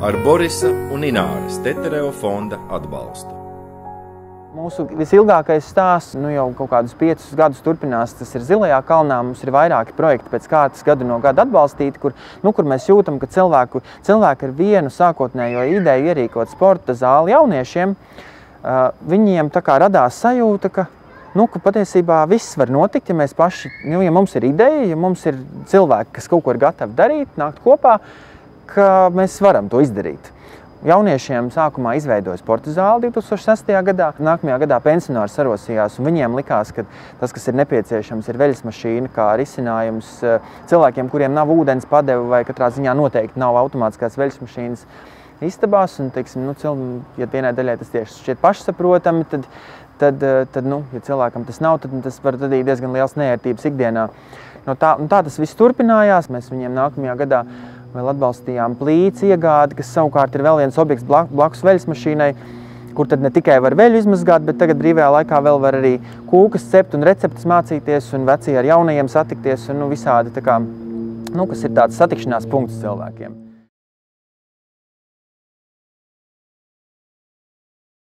ar Borisa un Ināras Tetereva fonda atbalstu. Mūsu visilgākais stāsts jau kaut kādus 5 gadus turpinās. Tas ir Zilajā kalnā. Mums ir vairāki projekti pēc kārtas gadu no gada atbalstīti, kur mēs jūtam, ka cilvēki ar vienu sākotnējo ideju ierīkot sporta zāli jauniešiem, viņiem tā kā radās sajūta, ka patiesībā viss var notikt, ja mēs paši, ja mums ir ideja, ja mums ir cilvēki, kas kaut ko ir gatavi darīt, nākt kopā, ka mēs varam to izdarīt. Jauniešiem sākumā izveidoja sporta zāli 2006. gadā. Nākamajā gadā pensionāri sarosījās, un viņiem likās, ka tas, kas ir nepieciešams, ir veļas mašīna kā risinājums cilvēkiem, kuriem nav ūdens padeve vai katrā ziņā noteikti nav automātiskās veļas mašīnas istabās. Un, teiksim, ja vienai daļai tas tieši šķiet pašsaprotami, tad ja cilvēkam tas nav, tad tas var radīt diezgan liels neērtības ikdienā. Tā tas viss turpinājās. Mēs viņiem nākamajā gadā vēl atbalstījām plīci iegādi, kas savukārt ir vēl viens objekts blakus veļas mašīnai, kur tad ne tikai var veļu izmazgāt, bet tagad brīvajā laikā vēl var arī kūkas cept un receptes mācīties un vecie ar jaunajiem satikties un visādi, kas ir tāds satikšanās punkts cilvēkiem.